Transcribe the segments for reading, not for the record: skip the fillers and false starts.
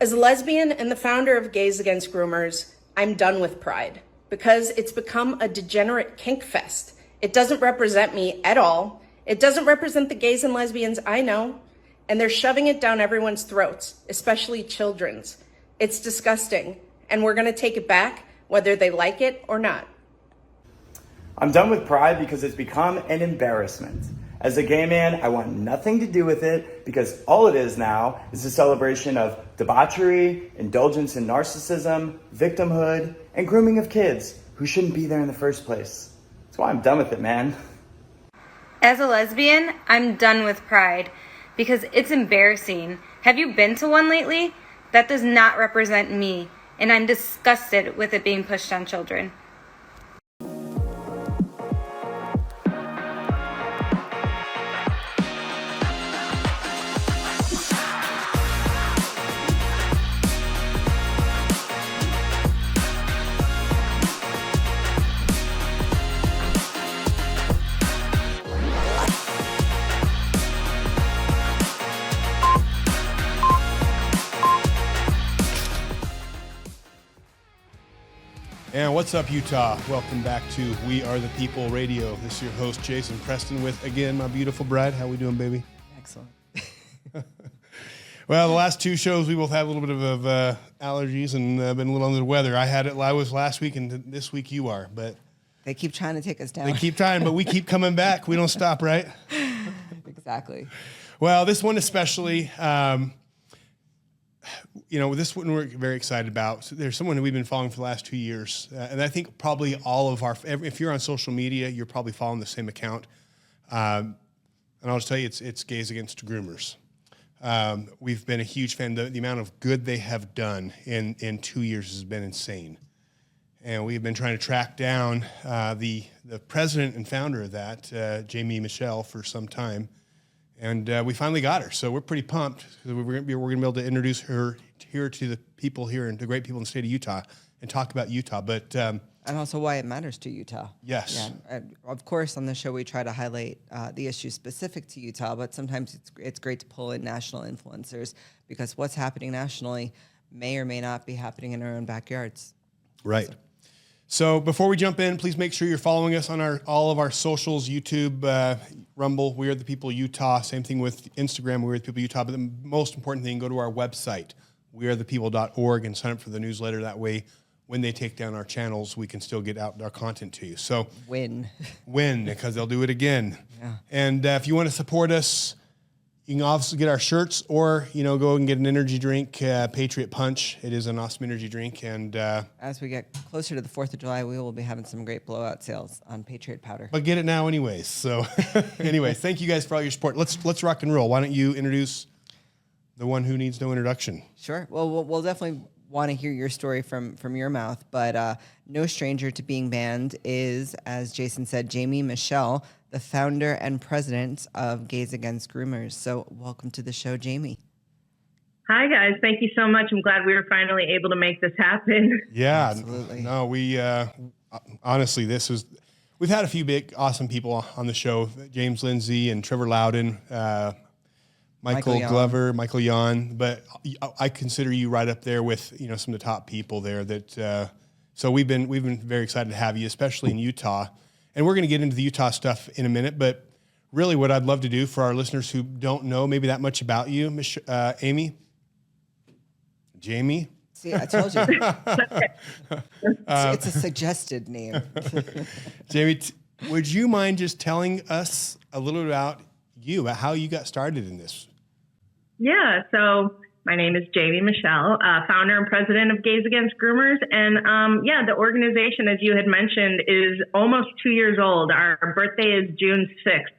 As a lesbian and the founder of Gays Against Groomers, I'm done with Pride because it's become a degenerate kink fest. It doesn't represent me at all. It doesn't represent the gays and lesbians I know, and they're shoving it down everyone's throats, especially children's. It's disgusting, and we're gonna take it back, whether they like it or not. I'm done with Pride because it's become an embarrassment. As a gay man, I want nothing to do with it because all it is now is a celebration of debauchery, indulgence in narcissism, victimhood, and grooming of kids who shouldn't be there in the first place. That's why I'm done with it, man. As a lesbian, I'm done with Pride because it's embarrassing. Have you been to one lately? That does not represent me, and I'm disgusted with it being pushed on children. And what's up, Utah? Welcome back to We Are the People Radio. This is your host, Jason Preston, with, again, my beautiful bride. How we doing, baby? Excellent. Well, the last two shows, we both had a little bit of allergies and been a little under the weather. I was last week, and this week you are. But they keep trying to take us down. They keep trying, but we keep coming back. We don't stop, right? Exactly. Well, this one especially... this one we're very excited about. So there's someone who we've been following for the last 2 years. And I think probably all of if you're on social media, you're probably following the same account. And I'll just tell you, it's Gays Against Groomers. We've been a huge fan. The amount of good they have done in 2 years has been insane. And we've been trying to track down the president and founder of that, Jamiee Michell, for some time. And we finally got her, so we're pretty pumped because we're going to be able to introduce her here to the people here and the great people in the state of Utah and talk about Utah. But and also why it matters to Utah. Yes. Yeah. Of course, on the show we try to highlight the issues specific to Utah, but sometimes it's great to pull in national influencers because what's happening nationally may or may not be happening in our own backyards. Right. So before we jump in, please make sure you're following us on all of our socials, YouTube, Rumble, We Are the People Utah. Same thing with Instagram, We Are the People Utah. But the most important thing, go to our website, wearethepeople.org, and sign up for the newsletter. That way, when they take down our channels, we can still get out our content to you. So win, because they'll do it again. Yeah. And if you want to support us, you can also get our shirts or, go and get an energy drink, Patriot Punch. It is an awesome energy drink. And as we get closer to the 4th of July, we will be having some great blowout sales on Patriot powder. But get it now anyways. So anyways, thank you guys for all your support. Let's rock and roll. Why don't you introduce the one who needs no introduction? Sure. Well, we'll definitely want to hear your story from your mouth. But no stranger to being banned is, as Jason said, Jamiee Michell, the founder and president of Gays Against Groomers. So welcome to the show, Jamiee. Hi, guys. Thank you so much. I'm glad we were finally able to make this happen. Yeah. Absolutely. No, we honestly, we've had a few big, awesome people on the show, James Lindsay and Trevor Loudon, Michael Glover, Michael Yon, but I consider you right up there with, some of the top people there that, so we've been very excited to have you, especially in Utah. And we're going to get into the Utah stuff in a minute, but really what I'd love to do for our listeners who don't know maybe that much about you, Jamiee. See, I told you. It's a suggested name. Jamiee, would you mind just telling us a little bit about how you got started in this? Yeah, so my name is Jamiee Michell, founder and president of Gays Against Groomers. And the organization, as you had mentioned, is almost 2 years old. Our birthday is June 6th.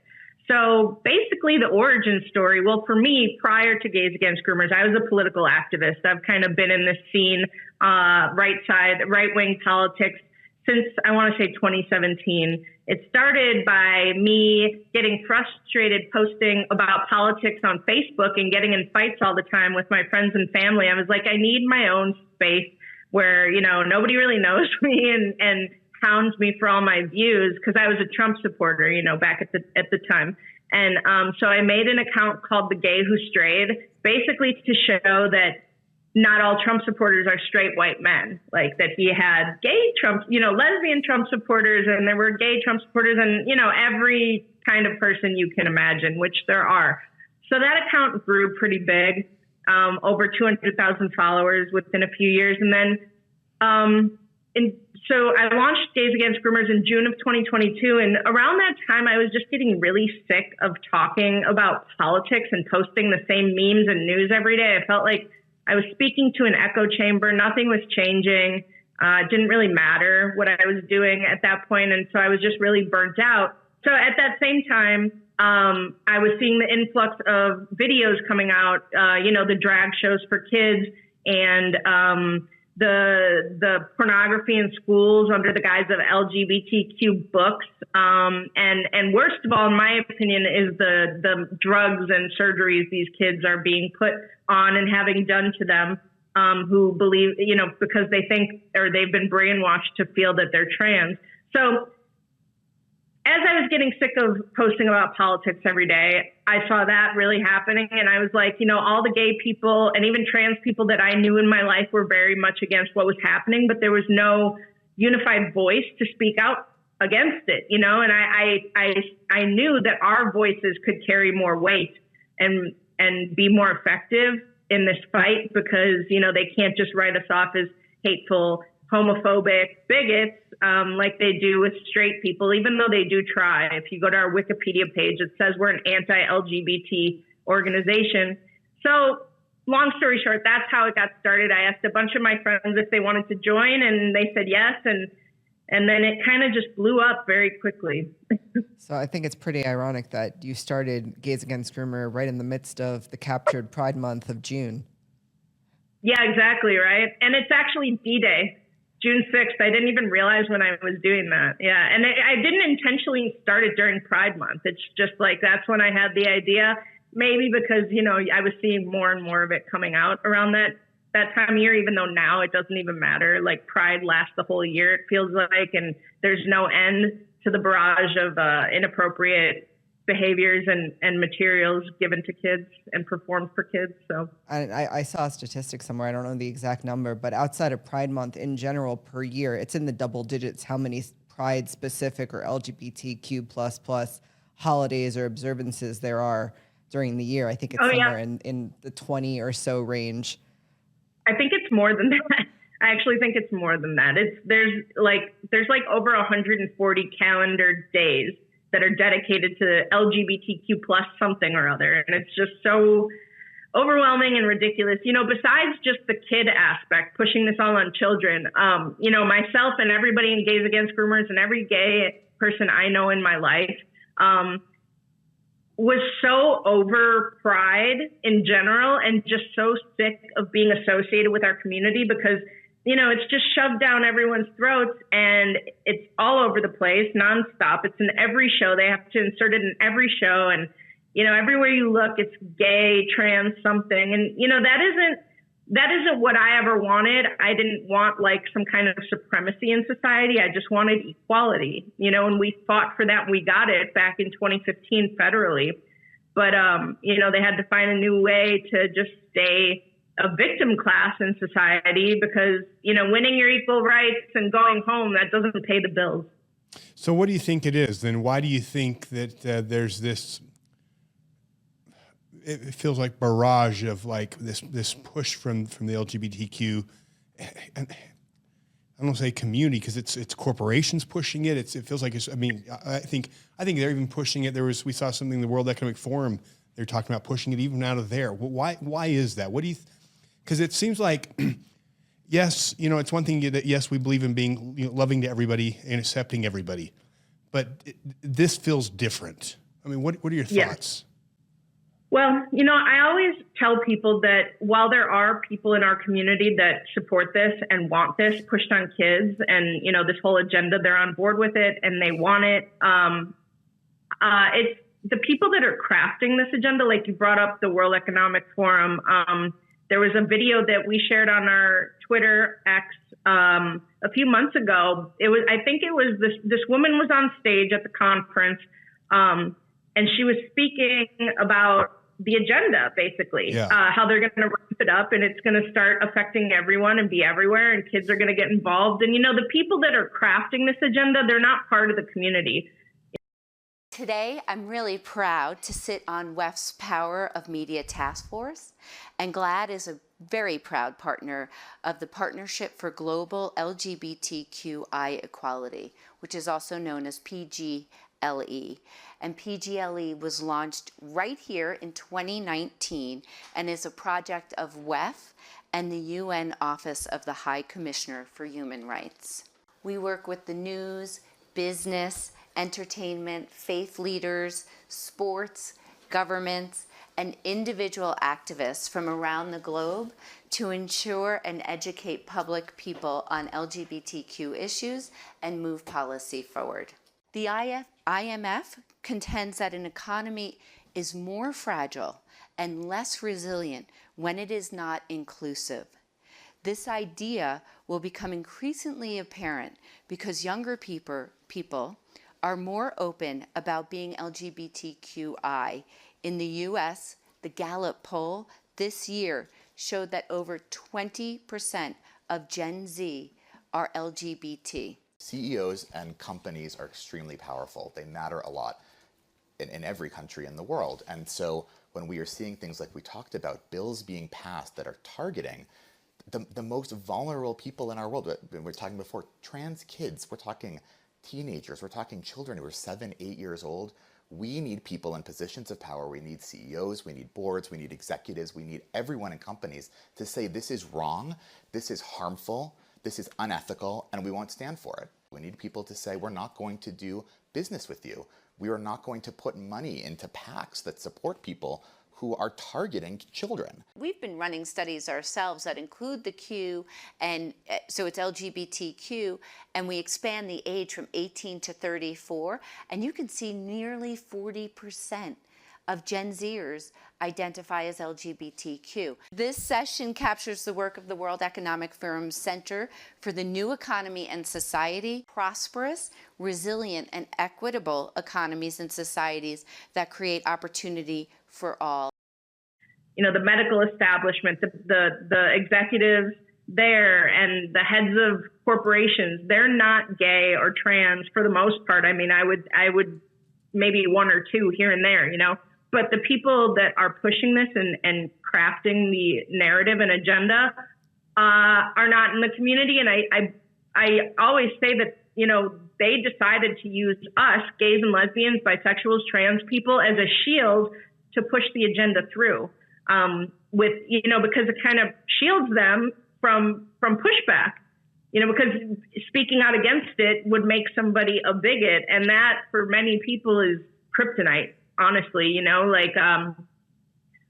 So basically the origin story, well, for me, prior to Gays Against Groomers, I was a political activist. I've kind of been in this scene, right-wing politics since, I want to say, 2017. It started by me getting frustrated posting about politics on Facebook and getting in fights all the time with my friends and family. I was like, I need my own space where, nobody really knows me and hounds me for all my views, because I was a Trump supporter, back at the time. And so I made an account called The Gay Who Strayed, basically to show that not all Trump supporters are straight white men, like that he had gay Trump, lesbian Trump supporters, and there were gay Trump supporters, and, every kind of person you can imagine, which there are. So that account grew pretty big, over 200,000 followers within a few years. And then, so I launched Gays Against Groomers in June of 2022. And around that time, I was just getting really sick of talking about politics and posting the same memes and news every day. I felt like I was speaking to an echo chamber. Nothing was changing. It didn't really matter what I was doing at that point. And so I was just really burnt out. So at that same time, I was seeing the influx of videos coming out, the drag shows for kids and the pornography in schools under the guise of LGBTQ books. And worst of all, in my opinion, is the drugs and surgeries these kids are being put on and having done to them, who believe, because they think, or they've been brainwashed to feel that they're trans. So as I was getting sick of posting about politics every day, I saw that really happening. And I was like, all the gay people and even trans people that I knew in my life were very much against what was happening, but there was no unified voice to speak out against it, and I knew that our voices could carry more weight and be more effective in this fight because, they can't just write us off as hateful, homophobic bigots, like they do with straight people, even though they do try. If you go to our Wikipedia page, it says we're an anti-LGBT organization. So long story short, that's how it got started. I asked a bunch of my friends if they wanted to join, and they said yes. And then it kind of just blew up very quickly. So I think it's pretty ironic that you started Gays Against Groomer right in the midst of the captured Pride Month of June. Yeah, exactly, right? And it's actually D-Day. June 6th. I didn't even realize when I was doing that. Yeah. And I didn't intentionally start it during Pride Month. It's just like, that's when I had the idea, maybe because, I was seeing more and more of it coming out around that time of year, even though now it doesn't even matter. Like Pride lasts the whole year, it feels like, and there's no end to the barrage of inappropriate behaviors and materials given to kids and performed for kids. So I saw a statistic somewhere, I don't know the exact number, but outside of Pride Month in general per year, it's in the double digits how many Pride specific or LGBTQ++ holidays or observances there are during the year. I think it's somewhere in the 20 or so range. I think it's more than that. I actually think it's more than that. There's like over 140 calendar days that are dedicated to LGBTQ plus something or other. And it's just so overwhelming and ridiculous. Besides just the kid aspect, pushing this all on children, myself and everybody in Gays Against Groomers and every gay person I know in my life was so over Pride in general and just so sick of being associated with our community because it's just shoved down everyone's throats and it's all over the place nonstop. It's in every show. They have to insert it in every show. And, everywhere you look, it's gay, trans, something. And, that isn't what I ever wanted. I didn't want like some kind of supremacy in society. I just wanted equality, and we fought for that. And we got it back in 2015 federally. But, they had to find a new way to just stay a victim class in society because, winning your equal rights and going home, that doesn't pay the bills. So what do you think it is then? Why do you think that there's this, it feels like barrage of like this push from the LGBTQ, and I don't say community because it's corporations pushing it. It feels like I think they're even pushing it. We saw something in the World Economic Forum. They're talking about pushing it even out of there. Why is that? What do you? Because it seems like, yes, it's one thing that, yes, we believe in being loving to everybody and accepting everybody, but this feels different. I mean, what are your thoughts? Well, I always tell people that while there are people in our community that support this and want this pushed on kids and, this whole agenda, they're on board with it and they want it. It's the people that are crafting this agenda, like you brought up the World Economic Forum. There was a video that we shared on our Twitter X a few months ago. I think it was this woman was on stage at the conference, and she was speaking about the agenda, basically, how they're going to ramp it up, and it's going to start affecting everyone and be everywhere, and kids are going to get involved. And, the people that are crafting this agenda, they're not part of the community. Today, I'm really proud to sit on WEF's Power of Media Task Force, and GLAAD is a very proud partner of the Partnership for Global LGBTQI Equality, which is also known as PGLE. And PGLE was launched right here in 2019 and is a project of WEF and the UN Office of the High Commissioner for Human Rights. We work with the news, business, entertainment, faith leaders, sports, governments, and individual activists from around the globe to ensure and educate public people on LGBTQ issues and move policy forward. The IMF contends that an economy is more fragile and less resilient when it is not inclusive. This idea will become increasingly apparent because younger people are more open about being LGBTQI. In the US, the Gallup poll this year showed that over 20% of Gen Z are LGBT. CEOs and companies are extremely powerful. They matter a lot in every country in the world. And so when we are seeing things like we talked about, bills being passed that are targeting the most vulnerable people in our world, we were talking before, trans kids, we're talking teenagers, we're talking children who are 7, 8 years old. We need people in positions of power. We need CEOs, we need boards, we need executives, we need everyone in companies to say this is wrong, this is harmful, this is unethical, and we won't stand for it. We need people to say we're not going to do business with you. We are not going to put money into PACs that support people who are targeting children. We've been running studies ourselves that include the Q, and so it's LGBTQ, and we expand the age from 18 to 34, and you can see nearly 40% of Gen Zers identify as LGBTQ. This session captures the work of the World Economic Forum's Center for the New Economy and Society, prosperous, resilient, and equitable economies and societies that create opportunity for all. The medical establishment, the executives there, and the heads of corporations, they're not gay or trans for the most part. I mean, I would maybe one or two here and there, but the people that are pushing this and crafting the narrative and agenda are not in the community. And I always say that, they decided to use us, gays and lesbians, bisexuals, trans people, as a shield to push the agenda through, because it kind of shields them from pushback, because speaking out against it would make somebody a bigot. And that for many people is kryptonite, honestly,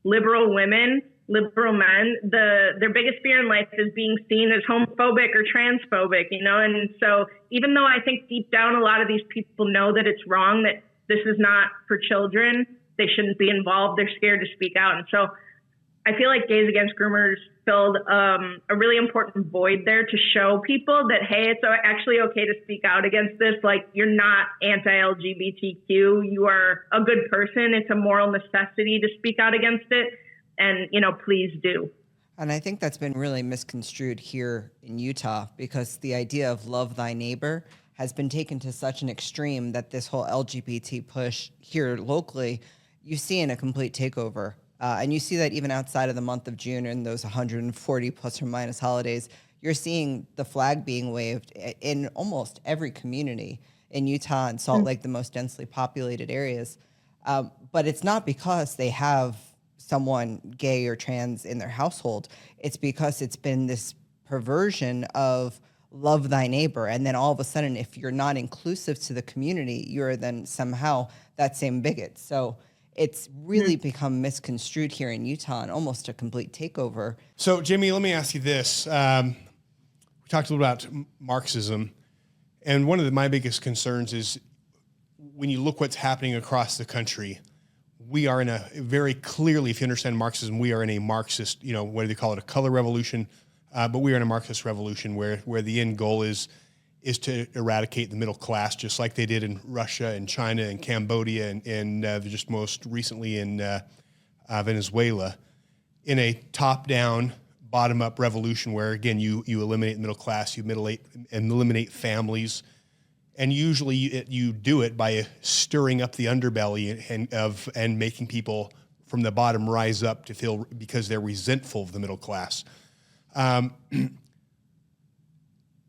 liberal women, liberal men, their biggest fear in life is being seen as homophobic or transphobic, and so even though I think deep down a lot of these people know that it's wrong, that this is not for children, they shouldn't be involved, they're scared to speak out. And so I feel like Gays Against Groomers filled a really important void there to show people that, hey, it's actually okay to speak out against this. Like, you're not anti-LGBTQ. You are a good person. It's a moral necessity to speak out against it. And, please do. And I think that's been really misconstrued here in Utah, because the idea of love thy neighbor has been taken to such an extreme that this whole LGBT push here locally, you see in a complete takeover. And you see that even outside of the month of June and those 140 plus or minus holidays, you're seeing the flag being waved in almost every community in Utah and Salt Lake, the most densely populated areas. But it's not because they have someone gay or trans in their household. It's because it's been this perversion of love thy neighbor. And then all of a sudden, if you're not inclusive to the community, you're then somehow that same bigot. So it's really become misconstrued here in Utah and almost a complete takeover. So, Jamiee, let me ask you this. We talked a little about Marxism, and one of my biggest concerns is when you look what's happening across the country, we are in a very clearly, if you understand Marxism, we are in a Marxist, what do they call it, a color revolution, but we are in a Marxist revolution where the end goal is to eradicate the middle class, just like they did in Russia and China and Cambodia and just most recently in Venezuela, in a top-down, bottom-up revolution where, again, you eliminate the middle class, you eliminate families, and usually you do it by stirring up the underbelly and making people from the bottom rise up to feel because they're resentful of the middle class.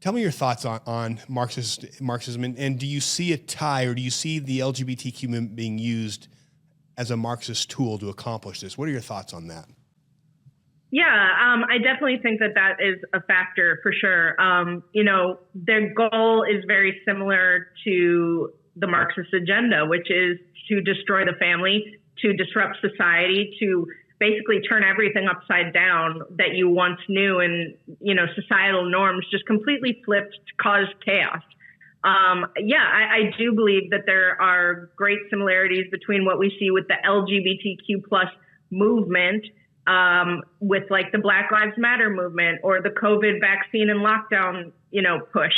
Tell me your thoughts on Marxism, and do you see a tie, or do you see the LGBTQ movement being used as a Marxist tool to accomplish this? What are your thoughts on that? Yeah, I definitely think that is a factor for sure. Their goal is very similar to the Marxist agenda, which is to destroy the family, to disrupt society, to basically turn everything upside down that you once knew, and societal norms just completely flipped to cause chaos. I do believe that there are great similarities between what we see with the LGBTQ plus movement, with like the Black Lives Matter movement or the COVID vaccine and lockdown, push.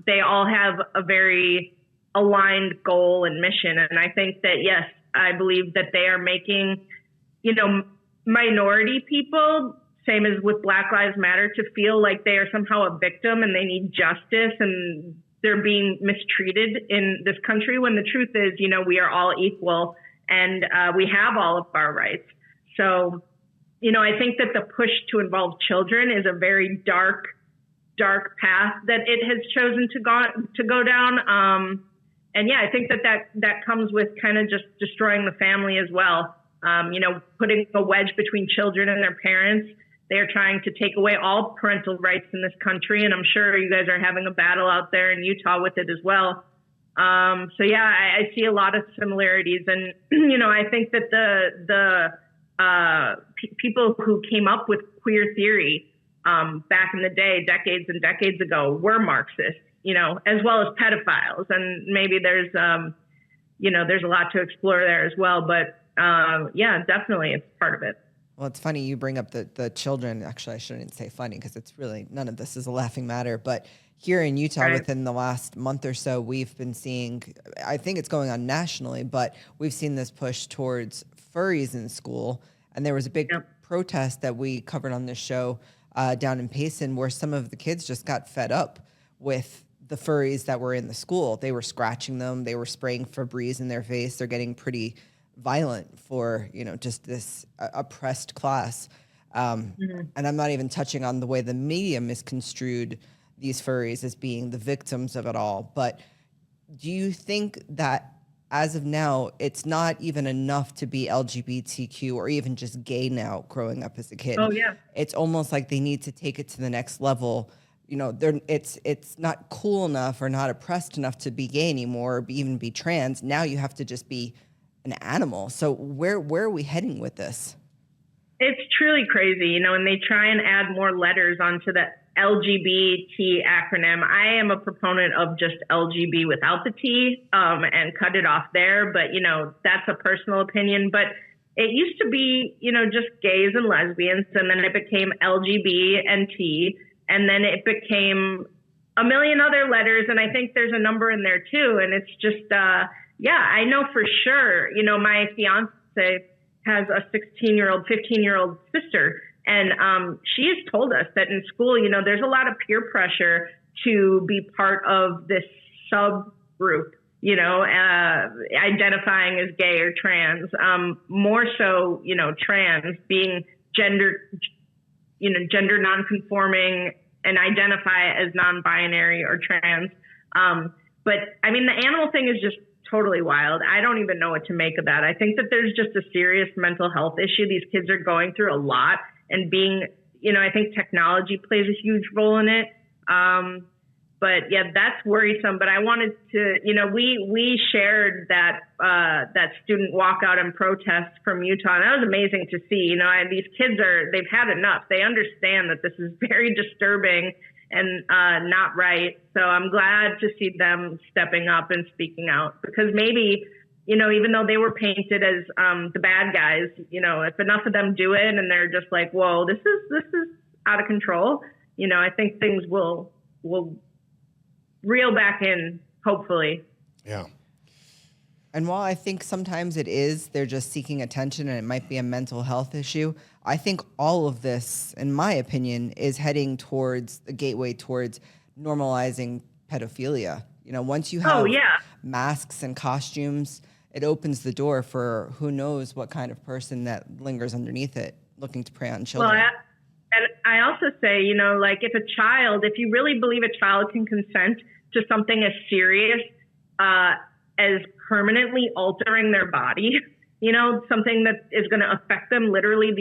They all have a very aligned goal and mission. And I think that, yes, I believe that they are making, minority people, same as with Black Lives Matter, to feel like they are somehow a victim and they need justice and they're being mistreated in this country, when the truth is, we are all equal and we have all of our rights. So, I think that the push to involve children is a very dark path that it has chosen to go down. I think that comes with kind of just destroying the family as well. Putting a wedge between children and their parents. They are trying to take away all parental rights in this country, and I'm sure you guys are having a battle out there in Utah with it as well. I see a lot of similarities, and I think that the people who came up with queer theory back in the day, decades and decades ago, were Marxists, as well as pedophiles, and maybe there's there's a lot to explore there as well, but definitely it's part of it. Well, it's funny you bring up the children. Actually, I shouldn't say funny, because it's really, none of this is a laughing matter. But here in Utah, right, within the last month or so, we've been seeing, I think it's going on nationally, but we've seen this push towards furries in school. And there was a big protest that we covered on this show down in Payson, where some of the kids just got fed up with the furries that were in the school. They were scratching them. They were spraying Febreze in their face. They're getting pretty violent for, just this oppressed class. And I'm not even touching on the way the media misconstrued these furries as being the victims of it all. But do you think that as of now, it's not even enough to be LGBTQ or even just gay now growing up as a kid? Oh, yeah. It's almost like they need to take it to the next level. It's not cool enough or not oppressed enough to be gay anymore, or even be trans. Now you have to just be an animal. So where are we heading with this? It's truly crazy, and they try and add more letters onto the LGBT acronym. I am a proponent of just LGB without the T, and cut it off there. But, that's a personal opinion. But it used to be, just gays and lesbians, and then it became LGB and T, and then it became a million other letters. And I think there's a number in there too. And it's just, I know for sure, my fiance has a 16-year-old, 15-year-old sister. And she has told us that in school, there's a lot of peer pressure to be part of this subgroup, identifying as gay or trans, more so, trans, being gender nonconforming and identify as non-binary or trans. But I mean, the animal thing is just totally wild. I don't even know what to make of that. I think that there's just a serious mental health issue. These kids are going through a lot, and being, I think technology plays a huge role in it. But yeah, that's worrisome. But I wanted to, we shared that student walkout and protest from Utah, and that was amazing to see. These kids they've had enough. They understand that this is very disturbing and not right. So I'm glad to see them stepping up and speaking out, because maybe, even though they were painted as the bad guys, if enough of them do it and they're just like, whoa, this is out of control, I think things will reel back in, hopefully. Yeah. And while I think sometimes they're just seeking attention and it might be a mental health issue, I think all of this, in my opinion, is heading towards the gateway towards normalizing pedophilia. Once you have masks and costumes, it opens the door for who knows what kind of person that lingers underneath it, looking to prey on children. Well, and I also say, if you really believe a child can consent to something as serious as permanently altering their body, something that is going to affect them literally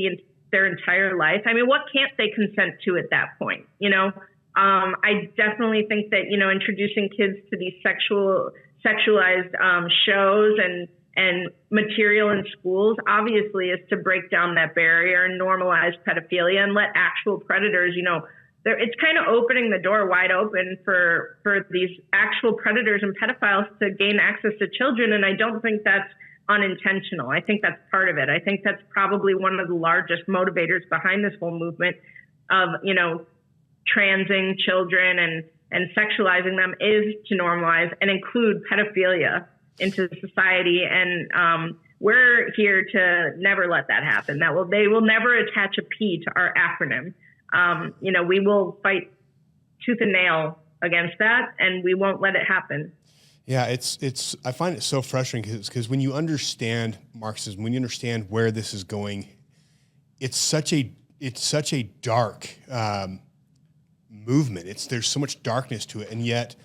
their entire life. I mean, what can't they consent to at that point? I definitely think that, introducing kids to these sexualized shows and material in schools obviously is to break down that barrier and normalize pedophilia and let actual predators, it's kind of opening the door wide open for these actual predators and pedophiles to gain access to children. And I don't think that's unintentional. I think that's part of it. I think that's probably one of the largest motivators behind this whole movement of, transing children and sexualizing them is to normalize and include pedophilia into society. And we're here to never let that happen. They will never attach a P to our acronym. We will fight tooth and nail against that, and we won't let it happen. Yeah, I find it so frustrating because when you understand Marxism, when you understand where this is going, it's such a dark movement. There's so much darkness to it, and yet,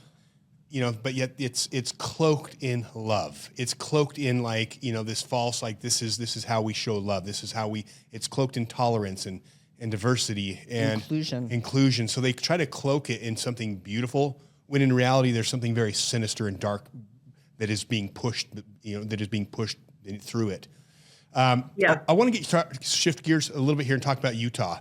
but yet it's cloaked in love. It's cloaked in this false this is how we show love. This is how it's cloaked in tolerance and diversity and inclusion. So they try to cloak it in something beautiful when in reality there's something very sinister and dark that is being pushed, through it. I want to shift gears a little bit here and talk about Utah.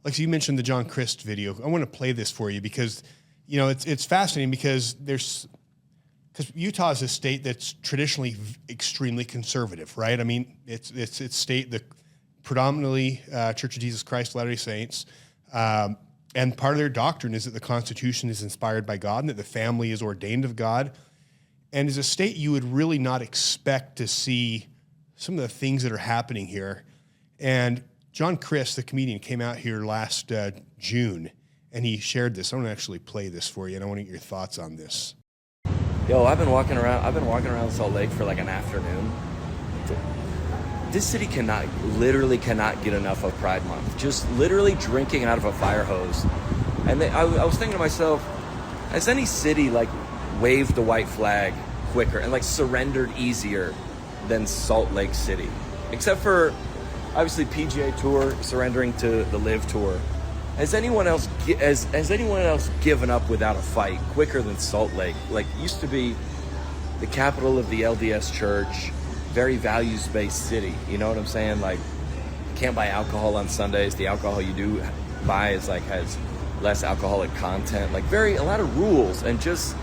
Like you mentioned the John Crist video. I want to play this for you because, it's fascinating because Utah is a state that's traditionally extremely conservative, right? I mean, it's a state that predominantly Church of Jesus Christ Latter-day Saints, and part of their doctrine is that the Constitution is inspired by God and that the family is ordained of God. And as a state, you would really not expect to see some of the things that are happening here. And John Crist, the comedian, came out here last June, and he shared this. I want to actually play this for you, and I want to get your thoughts on this. Yo, I've been walking around Salt Lake for like an afternoon. This city literally cannot get enough of Pride Month. Just literally drinking out of a fire hose. And I was thinking to myself, has any city waved the white flag quicker and surrendered easier than Salt Lake City? Except for obviously PGA Tour surrendering to the Live Tour. Has anyone else given up without a fight quicker than Salt Lake? Used to be the capital of the LDS Church. Very values-based city, you know what I'm saying? You can't buy alcohol on Sundays. The alcohol you do buy has less alcoholic content. A lot of rules, and just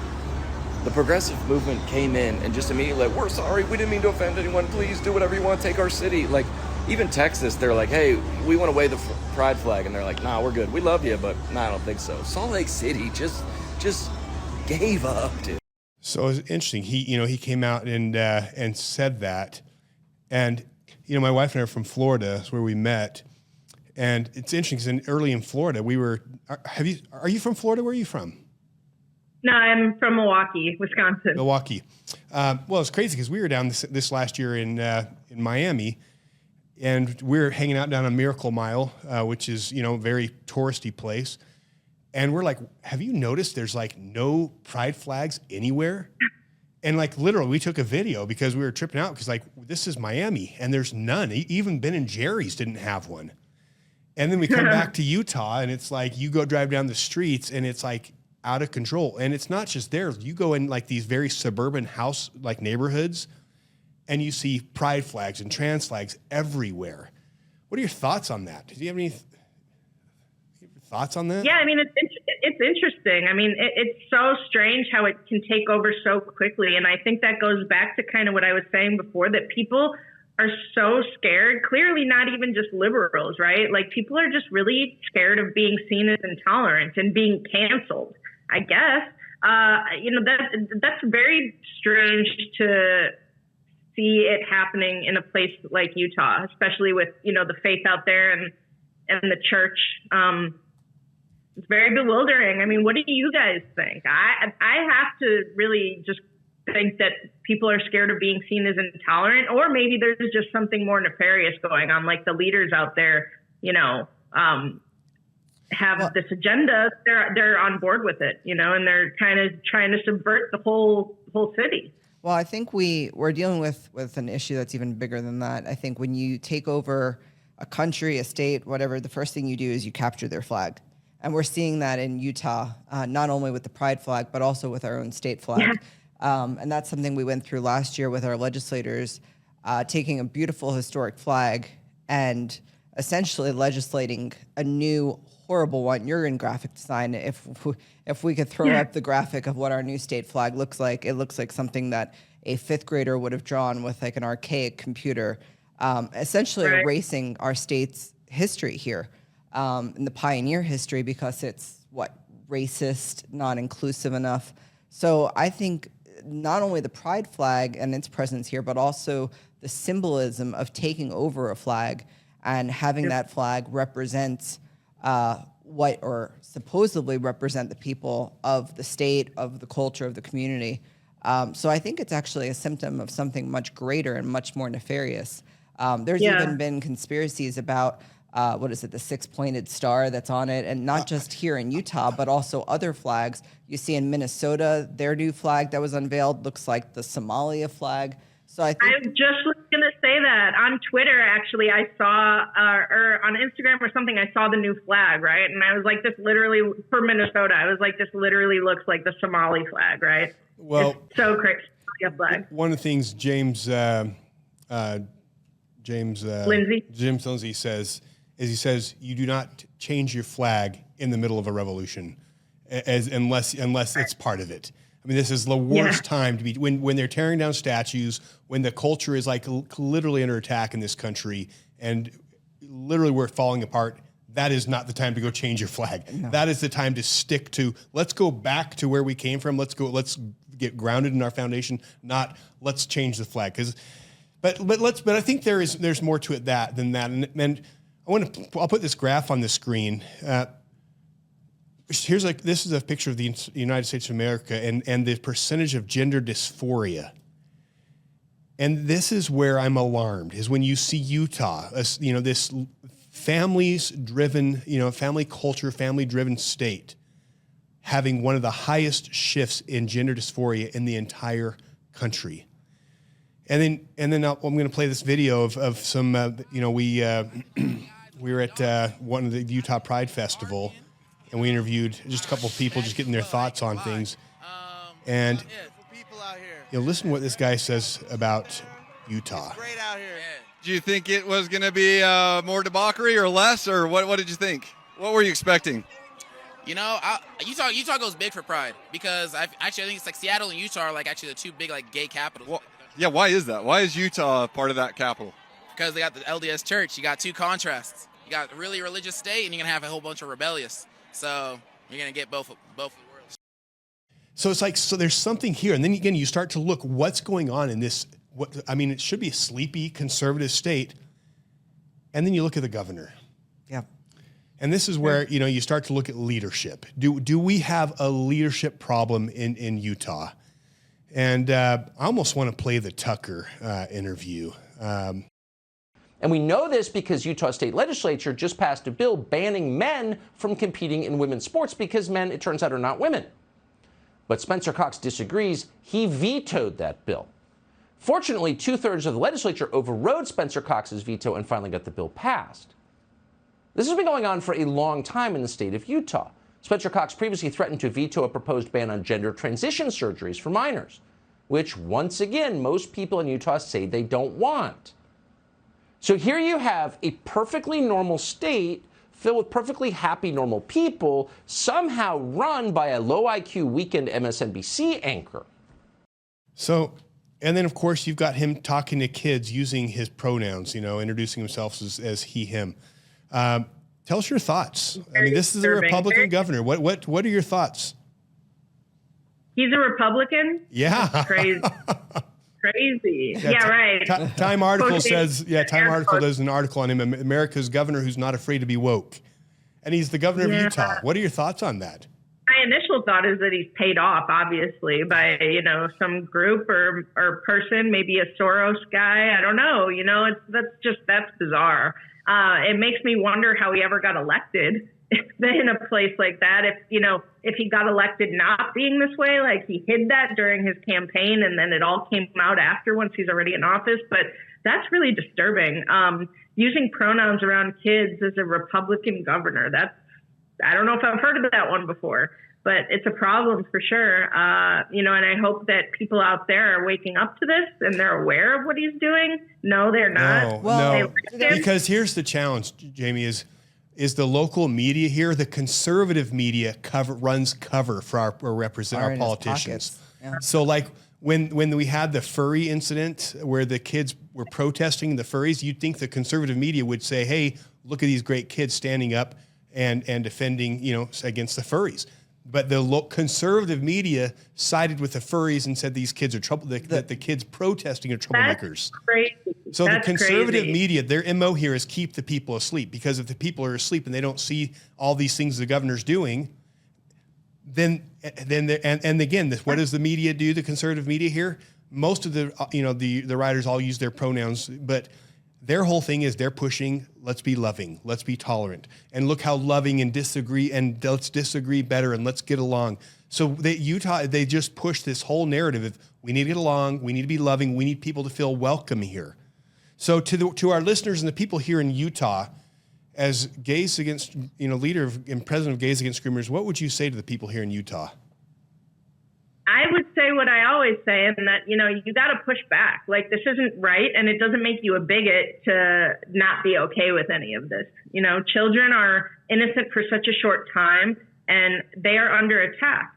the progressive movement came in and just immediately we're sorry, we didn't mean to offend anyone. Please do whatever you want. Take our city. Even Texas, they're like, hey, we want to wave the pride flag, and they're like, nah, we're good. We love you, but nah, I don't think so. Salt Lake City just gave up, dude. So it was interesting. He came out and said that, and my wife and I are from Florida. That's where we met, and it's interesting because early in Florida we were. Are you from Florida? Where are you from? No, I'm from Milwaukee, Wisconsin. Milwaukee. Well, it's crazy because we were down this last year in Miami, and we were hanging out down on Miracle Mile, which is a very touristy place. And we're like, have you noticed there's no pride flags anywhere? And literally we took a video because we were tripping out because this is Miami and there's none. Even Ben and Jerry's didn't have one. And then we come back to Utah and it's you go drive down the streets and it's out of control. And it's not just there. You go in these very suburban house neighborhoods and you see pride flags and trans flags everywhere. What are your thoughts on that? Do you have any thoughts on that? Yeah, I mean, it's interesting. I mean, it's so strange how it can take over so quickly. And I think that goes back to kind of what I was saying before, that people are so scared, clearly not even just liberals, right? People are just really scared of being seen as intolerant and being canceled, I guess. That's very strange to see it happening in a place like Utah, especially with, the faith out there and the church. It's very bewildering. I mean, what do you guys think? I have to really just think that people are scared of being seen as intolerant, or maybe there's just something more nefarious going on. Like the leaders out there, have this agenda. They're on board with it, and they're kind of trying to subvert the whole city. Well, I think we're dealing with an issue that's even bigger than that. I think when you take over a country, a state, whatever, the first thing you do is you capture their flag. And we're seeing that in Utah, not only with the pride flag, but also with our own state flag. Yeah. And that's something we went through last year with our legislators, taking a beautiful historic flag and essentially legislating a new horrible one. You're in graphic design. If we could throw up the graphic of what our new state flag looks like, it looks like something that a fifth grader would have drawn with like an archaic computer, essentially erasing our state's history here, and the pioneer history, because it's racist, not inclusive enough. So I think not only the pride flag and its presence here, but also the symbolism of taking over a flag and having that flag represent or supposedly represent the people of the state, of the culture, of the community. So I think it's actually a symptom of something much greater and much more nefarious. There's even been conspiracies about, the six-pointed star that's on it, and not just here in Utah, but also other flags. You see in Minnesota, their new flag that was unveiled looks like the Somalia flag. So I just was going to say that on Twitter, actually, I saw, or on Instagram or something, I saw the new flag, right? And I was like, this literally, for Minnesota, I was like, this literally looks like the Somali flag, right? Well, it's so crazy. Flag. One of the things James Lindsay says is he says you do not change your flag in the middle of a revolution, unless it's part of it. I mean, this is the worst time to be when they're tearing down statues, when the culture is like literally under attack in this country, and literally we're falling apart. That is not the time to go change your flag. No. That is the time to stick to. Let's go back to where we came from. Let's get grounded in our foundation. Not let's change the flag. But I think there's more to it than that. And I'll put this graph on the screen. This is a picture of the United States of America and the percentage of gender dysphoria. And this is where I'm alarmed, is when you see Utah, this families-driven, family culture, family-driven state, having one of the highest shifts in gender dysphoria in the entire country. And then I'm going to play this video of some, we were at one of the Utah Pride Festival, and we interviewed just a couple of people just getting their thoughts on things. And listen to what this guy says about Utah. It's great out here. Do you think it was going to be more debauchery or less, or what did you think? What were you expecting? Utah goes big for Pride because I think it's like Seattle and Utah are like actually the two big like gay capitals. Well, yeah, why is that? Why is Utah part of that capital? Because they got the LDS Church. You got two contrasts. You got a really religious state, and you're gonna have a whole bunch of rebellious. So you're gonna get both worlds. So it's like, so there's something here, and then again you start to look what's going on in this. It should be a sleepy conservative state, and then you look at the governor. Yeah. And this is where you start to look at leadership. Do we have a leadership problem in Utah? And I almost want to play the Tucker interview. And we know this because Utah State Legislature just passed a bill banning men from competing in women's sports because men, it turns out, are not women. But Spencer Cox disagrees. He vetoed that bill. Fortunately, 2/3 of the legislature overrode Spencer Cox's veto and finally got the bill passed. This has been going on for a long time in the state of Utah. Spencer Cox previously threatened to veto a proposed ban on gender transition surgeries for minors, which, once again, most people in Utah say they don't want. So here you have a perfectly normal state filled with perfectly happy, normal people, somehow run by a low-IQ weekend MSNBC anchor. So, and then, of course, you've got him talking to kids using his pronouns, introducing himself as he, him. Tell us your thoughts. I mean, this is a Republican governor. What are your thoughts? He's a Republican? Yeah. That's crazy. Crazy. Yeah, right. Time article Quoting says, Time article does an article on him, America's governor who's not afraid to be woke. And he's the governor of Utah. What are your thoughts on that? My initial thought is that he's paid off, obviously, by, some group or person, maybe a Soros guy. I don't know. That's bizarre. It makes me wonder how he ever got elected in a place like that. If he got elected not being this way, like he hid that during his campaign and then it all came out after once he's already in office. But that's really disturbing. Using pronouns around kids as a Republican governor, I don't know if I've heard of that one before, but it's a problem for sure. And I hope that people out there are waking up to this and they're aware of what he's doing. No, they're not. No. Because here's the challenge, Jamiee, is the local media here, the conservative media runs cover for our politicians. Yeah. So like when we had the furry incident where the kids were protesting the furries, you'd think the conservative media would say, hey, look at these great kids standing up and defending, against the furries. But the conservative media sided with the furries and said these kids are that the kids protesting are troublemakers. That's crazy. So the conservative media, their MO here is keep the people asleep, because if the people are asleep and they don't see all these things the governor's doing, then again, what does the media do? The conservative media here, most of the writers all use their pronouns, but their whole thing is they're pushing, let's be loving, let's be tolerant, and look how loving and disagree, and let's disagree better and let's get along. So they just push this whole narrative of we need to get along, we need to be loving, we need people to feel welcome here. So to our listeners and the people here in Utah, as Gays Against, leader and president of Gays Against Groomers, what would you say to the people here in Utah? I would say what I always say, and that, you got to push back. Like, this isn't right, and it doesn't make you a bigot to not be okay with any of this. Children are innocent for such a short time, and they are under attack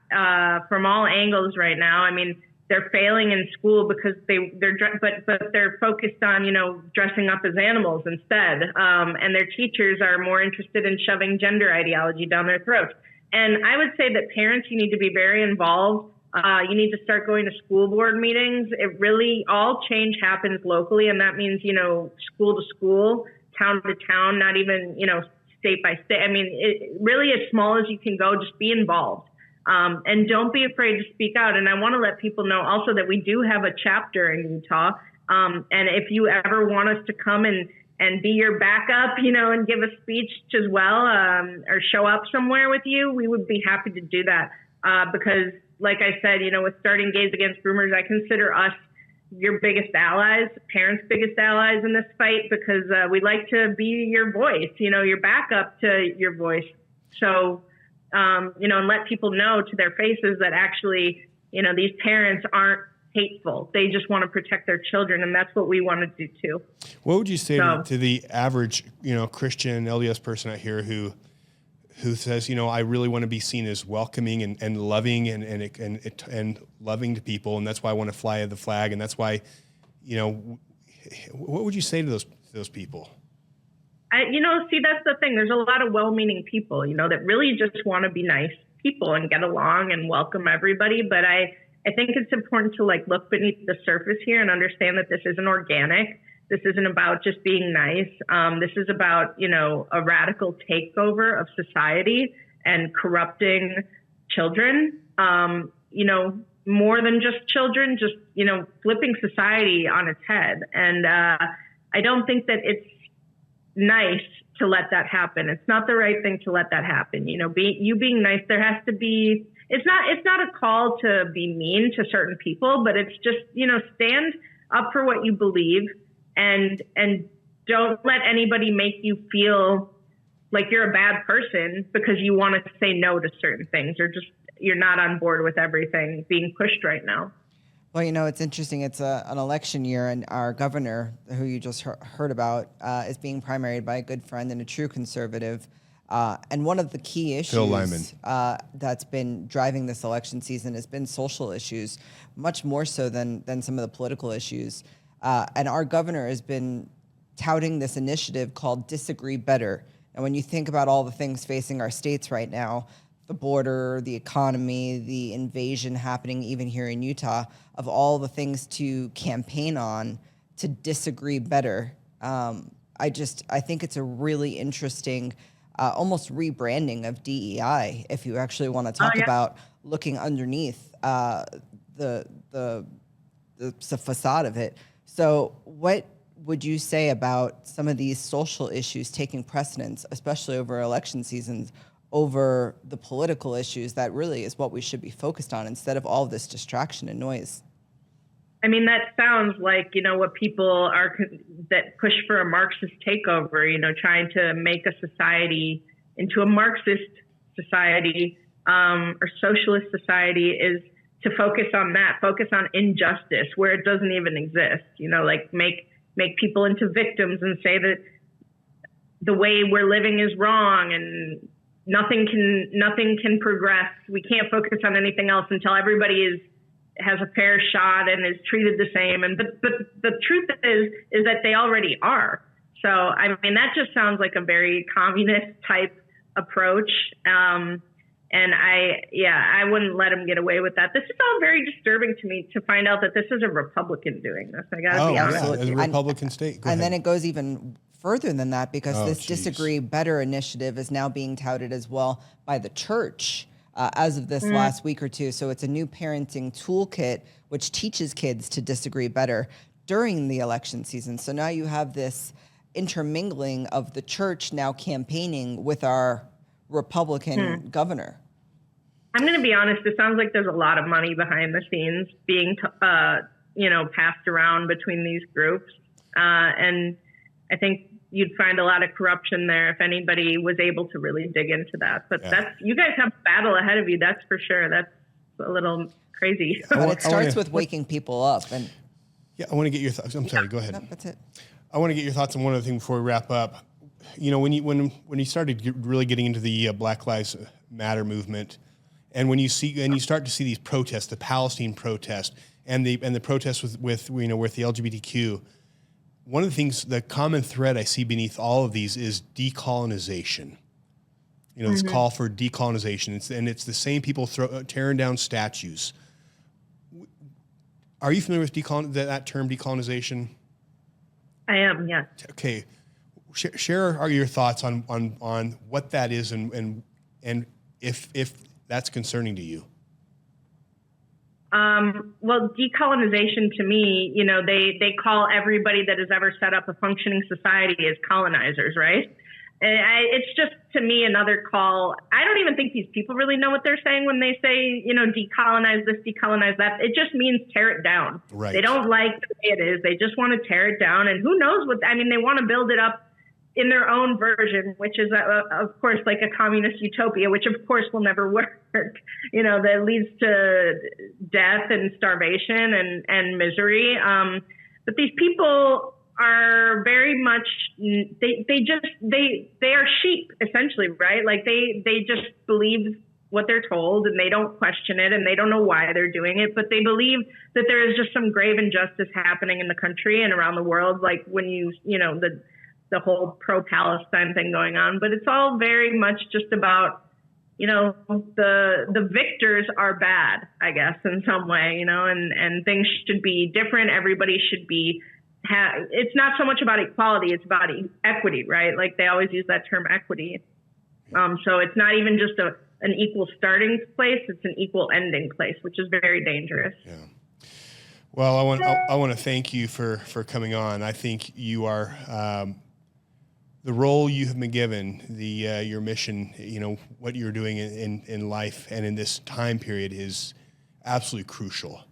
from all angles right now. I mean, they're failing in school because they're focused on, dressing up as animals instead. And their teachers are more interested in shoving gender ideology down their throats. And I would say that parents, you need to be very involved. You need to start going to school board meetings. It really, all change happens locally. And that means, school to school, town to town, not even, state by state. I mean, really as small as you can go, just be involved. And don't be afraid to speak out. And I want to let people know also that we do have a chapter in Utah. And if you ever want us to come and be your backup, and give a speech as well, or show up somewhere with you, we would be happy to do that. Because like I said, with starting Gays Against Groomers, I consider us your biggest allies, parents' biggest allies in this fight, because we like to be your voice, your backup to your voice. So, and let people know to their faces that actually, these parents aren't hateful. They just want to protect their children, and that's what we want to do too. What would you say to the average, Christian LDS person out here who says, I really want to be seen as welcoming and loving and loving to people, and that's why I want to fly the flag, and that's why, what would you say to those people? See, that's the thing. There's a lot of well-meaning people, that really just want to be nice people and get along and welcome everybody. But I think it's important to look beneath the surface here and understand that this isn't organic. This isn't about just being nice. This is about, a radical takeover of society and corrupting children, more than just children, just, flipping society on its head. And I don't think that it's nice to let that happen. It's not the right thing to let that happen. Being nice, there has to be, it's not a call to be mean to certain people, but it's just, stand up for what you believe. And don't let anybody make you feel like you're a bad person because you want to say no to certain things, or just you're not on board with everything being pushed right now. Well, it's interesting. It's an election year, and our governor, who you just heard about, is being primaried by a good friend and a true conservative. And one of the key issues that's been driving this election season has been social issues, much more so than some of the political issues. And our governor has been touting this initiative called Disagree Better. And when you think about all the things facing our states right now, the border, the economy, the invasion happening even here in Utah, of all the things to campaign on to disagree better. I think it's a really interesting, almost rebranding of DEI, if you actually want to talk about looking underneath the facade of it. So what would you say about some of these social issues taking precedence, especially over election seasons, over the political issues that really is what we should be focused on instead of all of this distraction and noise? I mean, that sounds like, what people are that push for a Marxist takeover, trying to make a society into a Marxist society or socialist society, is to focus on that, focus on injustice where it doesn't even exist, like make people into victims and say that the way we're living is wrong and nothing can progress. We can't focus on anything else until everybody has a fair shot and is treated the same. But the truth is that they already are. So, I mean, that just sounds like a very communist type approach. And I wouldn't let him get away with that. This is all very disturbing to me to find out that this is a Republican doing this. I gotta be honest. As a Republican state. Go ahead. Then it goes even further than that, because this Disagree Better initiative is now being touted as well by the church as of this last week or two. So it's a new parenting toolkit which teaches kids to disagree better during the election season. So now you have this intermingling of the church now campaigning with our Republican governor. I'm going to be honest. It sounds like there's a lot of money behind the scenes being, passed around between these groups. And I think you'd find a lot of corruption there if anybody was able to really dig into that. But you guys have a battle ahead of you. That's for sure. That's a little crazy. But it starts with waking people up. And I want to get your thoughts. I'm sorry. Go ahead. No, that's it. I want to get your thoughts on one other thing before we wrap up. When you started really getting into the Black Lives Matter movement, and when you start to see these protests, the Palestine protest, and the protests with the LGBTQ, one of the things, the common thread I see beneath all of these is decolonization. This call for decolonization, and it's the same people tearing down statues. Are you familiar with that term, decolonization? I am, yes. Okay. Share your thoughts on what that is and if that's concerning to you. Well, decolonization to me, they call everybody that has ever set up a functioning society as colonizers, right? And it's just, to me, another call. I don't even think these people really know what they're saying when they say, decolonize this, decolonize that. It just means tear it down. Right. They don't like the way it is. They just want to tear it down. And who knows they want to build it up in their own version, which is, of course, like a communist utopia, which, of course, will never work, that leads to death and starvation and misery. But these people are very much, they are sheep, essentially, right? Like they just believe what they're told and they don't question it and they don't know why they're doing it, but they believe that there is just some grave injustice happening in the country and around the world, like when the whole pro-Palestine thing going on. But it's all very much just about, the victors are bad, I guess, in some way, and things should be different. Everybody should be, it's not so much about equality, it's about equity, right? Like they always use that term equity. So it's not even just an equal starting place, it's an equal ending place, which is very dangerous. Yeah. Well, I want to thank you for coming on. I think you are, the role you have been given, your mission, what you're doing in life and in this time period is absolutely crucial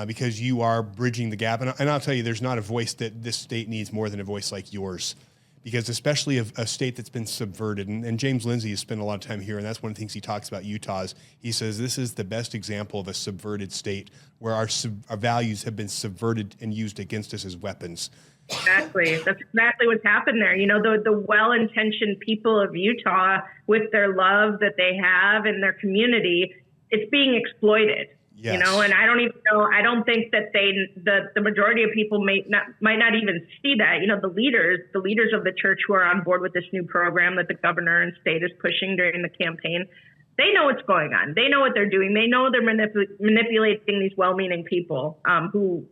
because you are bridging the gap. And I'll tell you, there's not a voice that this state needs more than a voice like yours, because especially a state that's been subverted. And James Lindsay has spent a lot of time here, and that's one of the things he talks about Utah's. He says this is the best example of a subverted state where our values have been subverted and used against us as weapons. Exactly. That's exactly what's happened there. The well-intentioned people of Utah, with their love that they have in their community, it's being exploited. Yes. And I don't even know. I don't think that the majority of people might not even see that. The leaders of the church who are on board with this new program that the governor and state is pushing during the campaign, they know what's going on. They know what they're doing. They know they're manipulating these well-meaning people who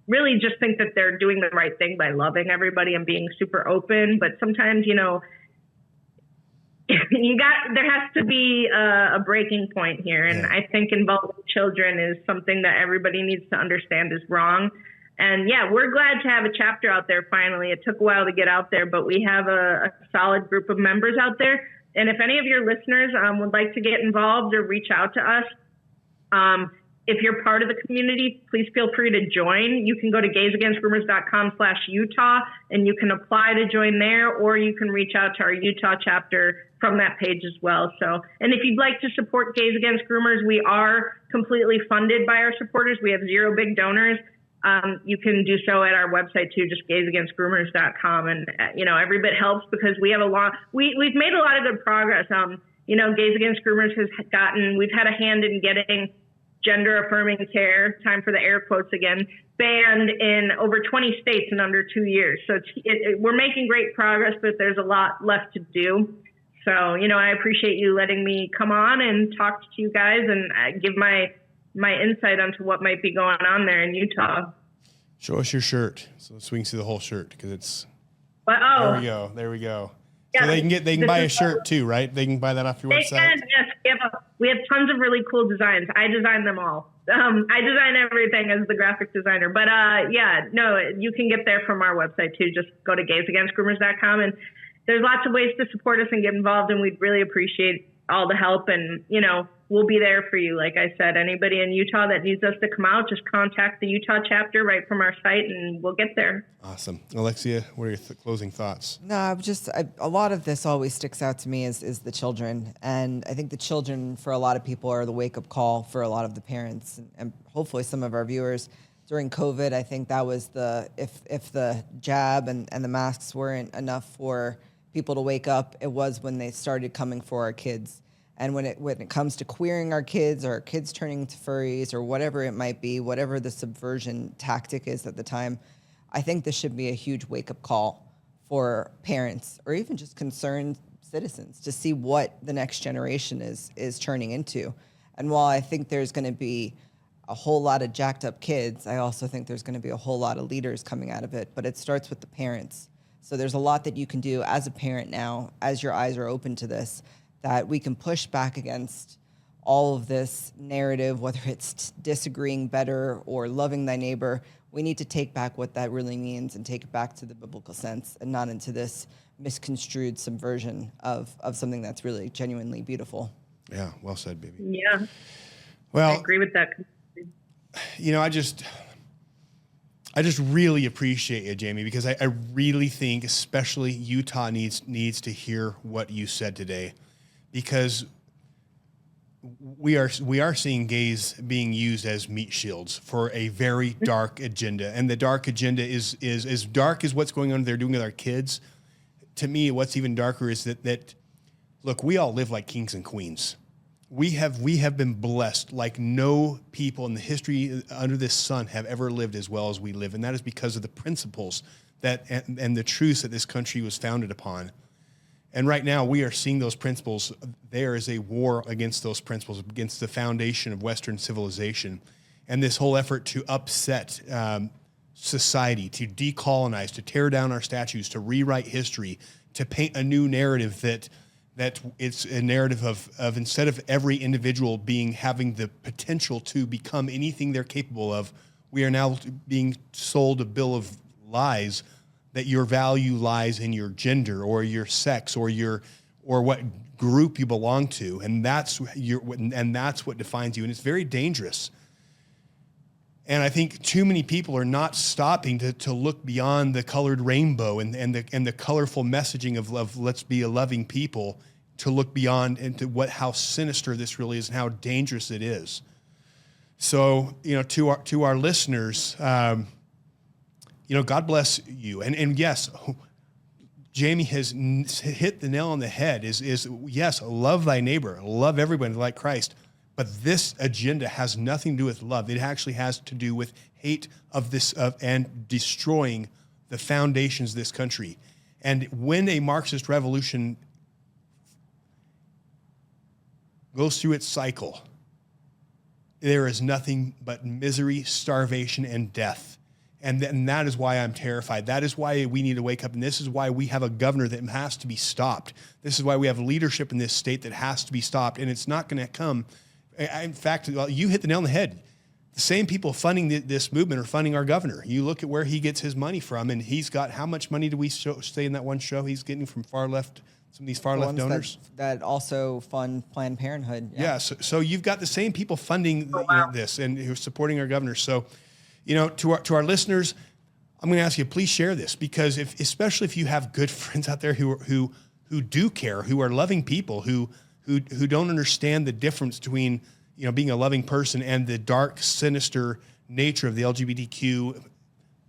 really just think that they're doing the right thing by loving everybody and being super open. But sometimes, you know, there has to be a breaking point here. And I think involving children is something that everybody needs to understand is wrong. And yeah, we're glad to have a chapter out there finally. It took a while to get out there, but we have a solid group of members out there. And if any of your listeners would like to get involved or reach out to us, if you're part of the community, please feel free to join. You can go to gaysagainstgroomers.com/Utah and you can apply to join there, or you can reach out to our Utah chapter from that page as well. So, and if you'd like to support Gays Against Groomers, we are completely funded by our supporters. We have 0 big donors. You can do so at our website too, just gaysagainstgroomers.com. And, you know, every bit helps because we have we've made a lot of good progress. You know, Gays Against Groomers we've had a hand in getting gender affirming care, time for the air quotes again, banned in over 20 states in under 2 years. So we're making great progress, but there's a lot left to do. So, you know, I appreciate you letting me come on and talk to you guys and give my insight onto what might be going on there in Utah. Show us your shirt so we can see the whole shirt because it's. But, there we go. Yeah, so they can buy a shirt too, right? They can buy that off your website. Can, yes. We have tons of really cool designs. I design them all. I design everything as the graphic designer. But you can get there from our website too. Just go to gaysagainstgroomers.com, and there's lots of ways to support us and get involved, and we'd really appreciate all the help. And, you know, we'll be there for you. Like I said, anybody in Utah that needs us to come out, just contact the Utah chapter right from our site and we'll get there. Awesome. Alexia, what are your closing thoughts? No, a lot of this always sticks out to me is the children. And I think the children for a lot of people are the wake-up call for a lot of the parents and hopefully some of our viewers. During COVID, I think that was if the jab and the masks weren't enough for people to wake up, it was when they started coming for our kids. And when it comes to queering our kids or our kids turning to furries or whatever it might be, whatever the subversion tactic is at the time, I think this should be a huge wake-up call for parents or even just concerned citizens to see what the next generation is turning into. And while I think there's going to be a whole lot of jacked up kids, I also think there's going to be a whole lot of leaders coming out of it. But it starts with the parents. So there's a lot that you can do as a parent now, as your eyes are open to this, that we can push back against all of this narrative, whether it's disagreeing better or loving thy neighbor. We need to take back what that really means and take it back to the biblical sense and not into this misconstrued subversion of something that's really genuinely beautiful. Yeah, well said, baby. Yeah. Well, I agree with that. You know, I just really appreciate you, Jamiee, because I really think especially Utah needs to hear what you said today. Because we are seeing gays being used as meat shields for a very dark agenda, and the dark agenda is as dark as what's going on they're doing with our kids. To me, what's even darker is that look, we all live like kings and queens. We have been blessed like no people in the history under this sun have ever lived as well as we live, and that is because of the principles and the truths that this country was founded upon. And right now, we are seeing those principles. There is a war against those principles, against the foundation of Western civilization. And this whole effort to upset society, to decolonize, to tear down our statues, to rewrite history, to paint a new narrative that it's a narrative of instead of every individual having the potential to become anything they're capable of, we are now being sold a bill of lies that your value lies in your gender or your sex or what group you belong to, and that's what defines you, and it's very dangerous. And I think too many people are not stopping to look beyond the colored rainbow and the colorful messaging of let's be a loving people, to look beyond into how sinister this really is and how dangerous it is. So, you know, to our listeners. You know, God bless you. And yes, Jamiee has hit the nail on the head is yes, love thy neighbor, love everyone like Christ. But this agenda has nothing to do with love. It actually has to do with hate and destroying the foundations of this country. And when a Marxist revolution goes through its cycle, there is nothing but misery, starvation, and death. And that is why I'm terrified. That is why we need to wake up. And this is why we have a governor that has to be stopped. This is why we have leadership in this state that has to be stopped. And it's not going to come. In fact, you hit the nail on the head. The same people funding this movement are funding our governor. You look at where he gets his money from, and he's got, how much money do we say in that one show he's getting from far left, some of these far left donors? That also fund Planned Parenthood. Yeah, so you've got the same people funding this and who are supporting our governor. So, to our listeners, I'm going to ask you, please share this, because especially if you have good friends out there who do care, who are loving people, who don't understand the difference between being a loving person and the dark, sinister nature of the LGBTQ,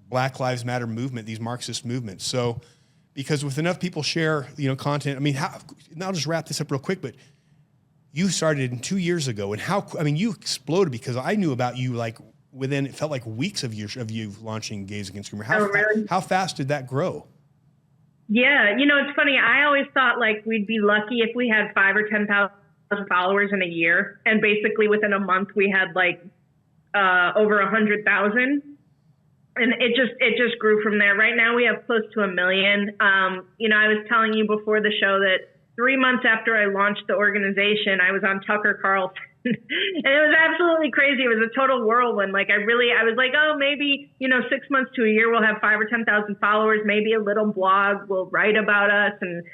Black Lives Matter movement, these Marxist movements. So, because with enough people share, content, and I'll just wrap this up real quick, but you started 2 years ago, and you exploded, because I knew about you within, it felt like weeks of you launching Gays Against Groomers. How fast did that grow? Yeah, it's funny. I always thought we'd be lucky if we had 5,000 or 10,000 followers in a year, and basically within a month we had over 100,000, and it just grew from there. Right now we have close to 1 million. I was telling you before the show that 3 months after I launched the organization, I was on Tucker Carlson. And it was absolutely crazy. It was a total whirlwind. I was like, oh, maybe, 6 months to a year, we'll have 5,000 or 10,000 followers. Maybe a little blog will write about us. And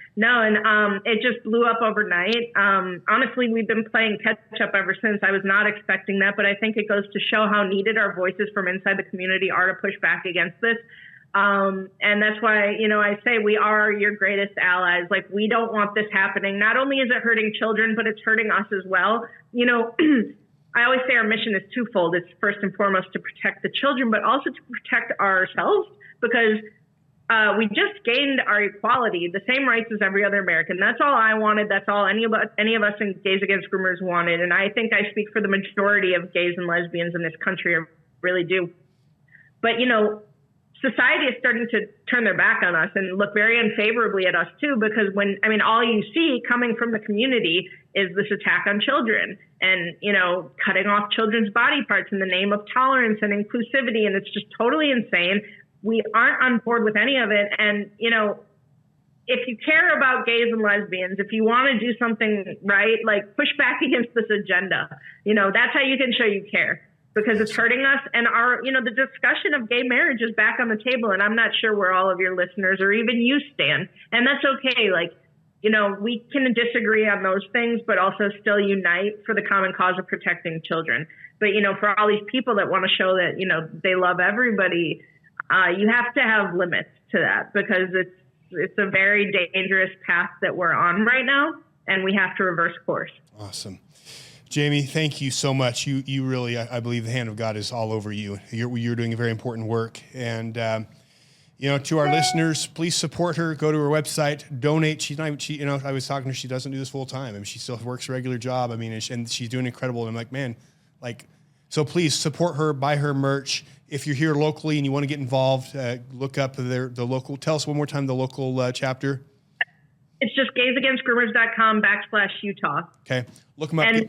it just blew up overnight. Honestly, we've been playing catch up ever since. I was not expecting that, but I think it goes to show how needed our voices from inside the community are to push back against this. And that's why, I say we are your greatest allies. We don't want this happening. Not only is it hurting children, but it's hurting us as well. I always say our mission is twofold. It's first and foremost to protect the children, but also to protect ourselves, because we just gained our equality, the same rights as every other American. That's all I wanted. That's all any of us in Gays Against Groomers wanted. And I think I speak for the majority of gays and lesbians in this country. I really do. But, society is starting to turn their back on us and look very unfavorably at us too, because all you see coming from the community is this attack on children and, cutting off children's body parts in the name of tolerance and inclusivity. And it's just totally insane. We aren't on board with any of it. And, if you care about gays and lesbians, if you want to do something right, push back against this agenda. That's how you can show you care. Because it's hurting us, and the discussion of gay marriage is back on the table, and I'm not sure where all of your listeners or even you stand, and that's okay. We can disagree on those things, but also still unite for the common cause of protecting children. But, for all these people that want to show that, they love everybody, you have to have limits to that, because it's a very dangerous path that we're on right now, and we have to reverse course. Awesome. Jamiee, thank you so much. You really, I believe the hand of God is all over you. You're doing a very important work. And, to our listeners, please support her. Go to her website, donate. I was talking to her, she doesn't do this full time. She still works a regular job. And she's doing incredible. And I'm like, man, so please support her, buy her merch. If you're here locally and you want to get involved, look up the local, tell us one more time the local chapter. It's just gaysagainstgroomers.com/Utah. Okay. Look them up. And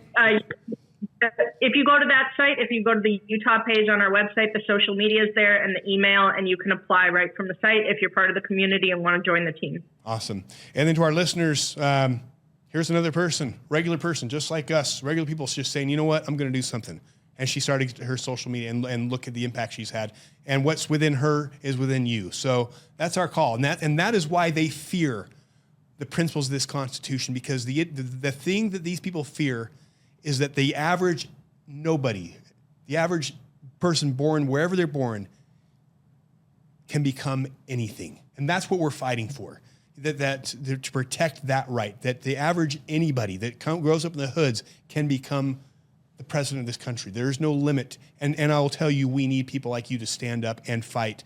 if you go to that site, if you go to the Utah page on our website, the social media is there and the email, and you can apply right from the site if you're part of the community and want to join the team. Awesome. And then to our listeners, here's another person, regular person, just like us, regular people just saying, you know what, I'm going to do something. And she started her social media and look at the impact she's had. And what's within her is within you. So that's our call. And that is why they fear the principles of this Constitution, because the thing that these people fear is that the average nobody, the average person born wherever they're born, can become anything. And that's what we're fighting for, to protect that right, that the average anybody that grows up in the hoods can become the president of this country. There is no limit. And I will tell you, we need people like you to stand up and fight.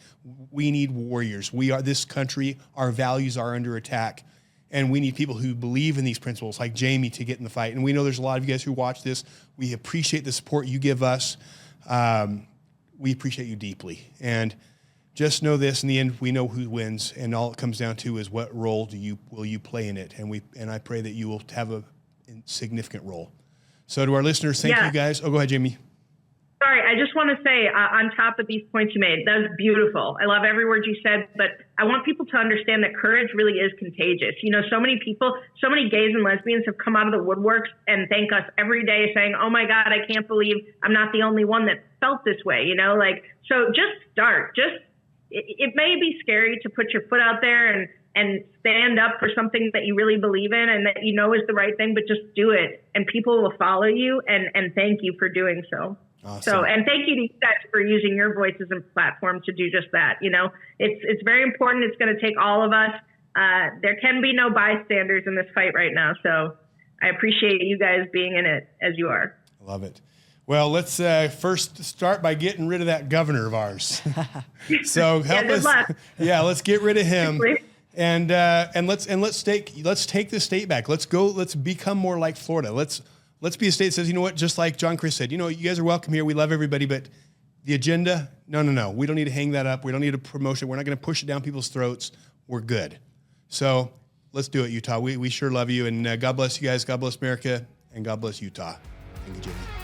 We need warriors. This country, our values are under attack. And we need people who believe in these principles, like Jamiee, to get in the fight. And we know there's a lot of you guys who watch this. We appreciate the support you give us. We appreciate you deeply. And just know this, in the end, we know who wins. And all it comes down to is what role will you play in it. And I pray that you will have a significant role. So to our listeners, thank you guys. Oh, go ahead, Jamiee. Sorry, I just want to say on top of these points you made, that was beautiful. I love every word you said, but I want people to understand that courage really is contagious. You know, so many people, so many gays and lesbians have come out of the woodworks and thank us every day saying, oh my God, I can't believe I'm not the only one that felt this way, you know, like, so just start. It may be scary to put your foot out there and stand up for something that you really believe in and that you know is the right thing, but just do it and people will follow you and thank you for doing so. Awesome. So, and thank you to you guys for using your voices and platform to do just that. You know, it's very important. It's going to take all of us. There can be no bystanders in this fight right now. So I appreciate you guys being in it as you are. I love it. Well, let's first start by getting rid of that governor of ours. So help us. Luck. Yeah, let's get rid of him. And let's take the state back. Let's become more like Florida. Let's be a state that says, you know what, just like John Chris said, you know, you guys are welcome here. We love everybody, but the agenda, no. We don't need to hang that up. We don't need a promotion. We're not going to push it down people's throats. We're good. So let's do it, Utah. We sure love you. And God bless you guys. God bless America. And God bless Utah. Thank you, Jimmy.